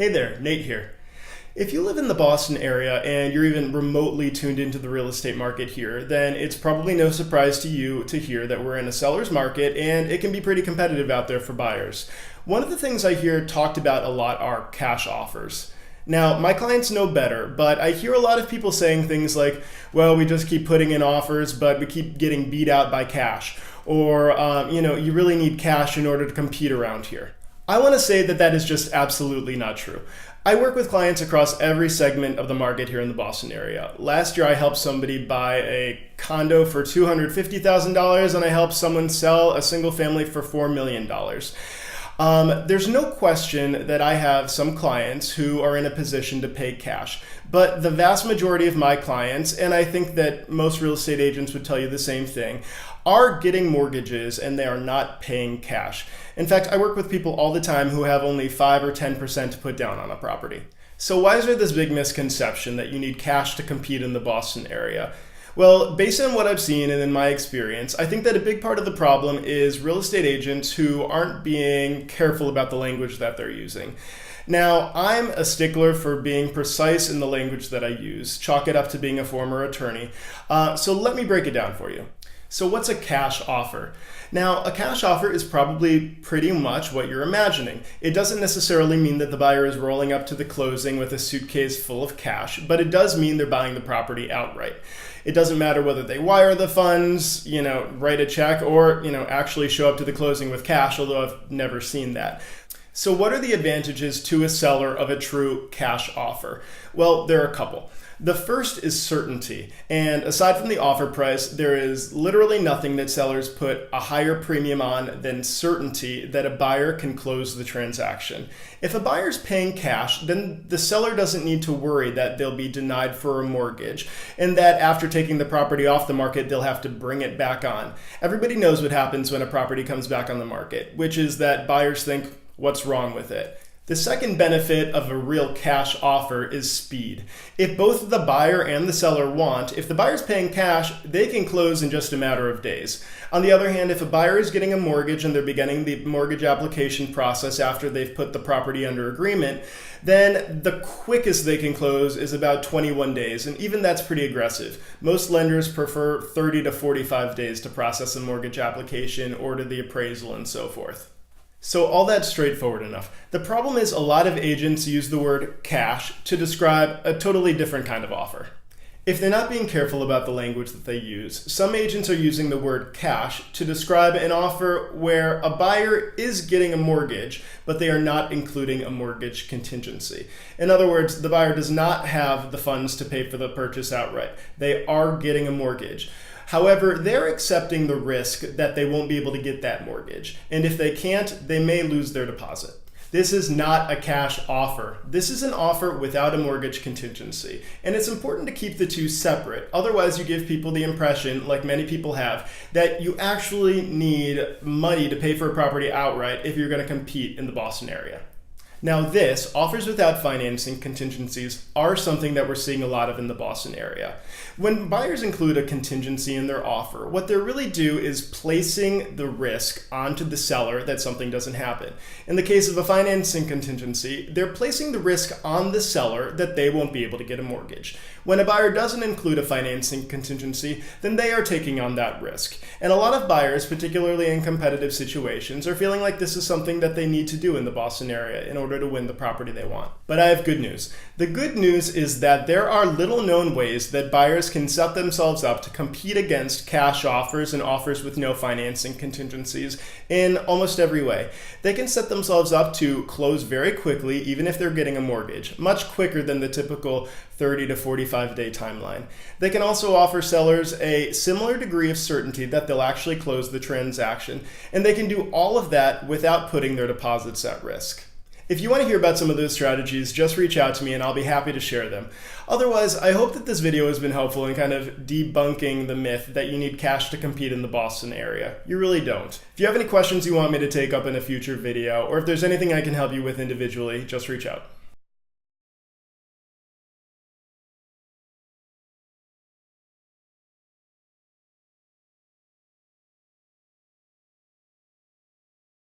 Hey there, Nate here. If you live in the Boston area and you're even remotely tuned into the real estate market here, then it's probably no surprise to you to hear that we're in a seller's market and it can be pretty competitive out there for buyers. One of the things I hear talked about a lot are cash offers. Now, my clients know better, but I hear a lot of people saying things like, well, we just keep putting in offers, but we keep getting beat out by cash. Or, you really need cash in order to compete around here. I want to say that that is just absolutely not true. I work with clients across every segment of the market here in the Boston area. Last year, I helped somebody buy a condo for $250,000, and I helped someone sell a single family for $4 million. There's no question that I have some clients who are in a position to pay cash, but the vast majority of my clients, and I think that most real estate agents would tell you the same thing, are getting mortgages and they are not paying cash. In fact, I work with people all the time who have only 5 or 10% to put down on a property. So why is there this big misconception that you need cash to compete in the Boston area? Well, based on what I've seen and in my experience, I think that a big part of the problem is real estate agents who aren't being careful about the language that they're using. Now, I'm a stickler for being precise in the language that I use, chalk it up to being a former attorney. So let me break it down for you. So what's a cash offer? Now, a cash offer is probably pretty much what you're imagining. It doesn't necessarily mean that the buyer is rolling up to the closing with a suitcase full of cash, but it does mean they're buying the property outright. It doesn't matter whether they wire the funds, write a check, or, actually show up to the closing with cash, although I've never seen that. So what are the advantages to a seller of a true cash offer? Well, there are a couple. The first is certainty, and aside from the offer price, there is literally nothing that sellers put a higher premium on than certainty that a buyer can close the transaction. If a buyer's paying cash, then the seller doesn't need to worry that they'll be denied for a mortgage, and that after taking the property off the market, they'll have to bring it back on. Everybody knows what happens when a property comes back on the market, which is that buyers think, what's wrong with it? The second benefit of a real cash offer is speed. If both the buyer and the seller want, if the buyer's paying cash, they can close in just a matter of days. On the other hand, if a buyer is getting a mortgage and they're beginning the mortgage application process after they've put the property under agreement, then the quickest they can close is about 21 days, and even that's pretty aggressive. Most lenders prefer 30 to 45 days to process a mortgage application, order the appraisal, and so forth. So all that's straightforward enough. The problem is a lot of agents use the word cash to describe a totally different kind of offer. If they're not being careful about the language that they use, some agents are using the word cash to describe an offer where a buyer is getting a mortgage, but they are not including a mortgage contingency. In other words, the buyer does not have the funds to pay for the purchase outright. They are getting a mortgage. However, they're accepting the risk that they won't be able to get that mortgage. And if they can't, they may lose their deposit. This is not a cash offer. This is an offer without a mortgage contingency. And it's important to keep the two separate. Otherwise, you give people the impression, like many people have, that you actually need money to pay for a property outright if you're going to compete in the Boston area. Now this, offers without financing contingencies, are something that we're seeing a lot of in the Boston area. When buyers include a contingency in their offer, what they really do is placing the risk onto the seller that something doesn't happen. In the case of a financing contingency, they're placing the risk on the seller that they won't be able to get a mortgage. When a buyer doesn't include a financing contingency, then they are taking on that risk. And a lot of buyers, particularly in competitive situations, are feeling like this is something that they need to do in the Boston area in order to win the property they want. But I have good news. The good news is that there are little known ways that buyers can set themselves up to compete against cash offers and offers with no financing contingencies in almost every way. They can set themselves up to close very quickly, even if they're getting a mortgage, much quicker than the typical 30 to 45 day timeline. They can also offer sellers a similar degree of certainty that they'll actually close the transaction, and they can do all of that without putting their deposits at risk. If you want to hear about some of those strategies, just reach out to me and I'll be happy to share them. Otherwise, I hope that this video has been helpful in kind of debunking the myth that you need cash to compete in the Boston area. You really don't. If you have any questions you want me to take up in a future video, or if there's anything I can help you with individually, just reach out.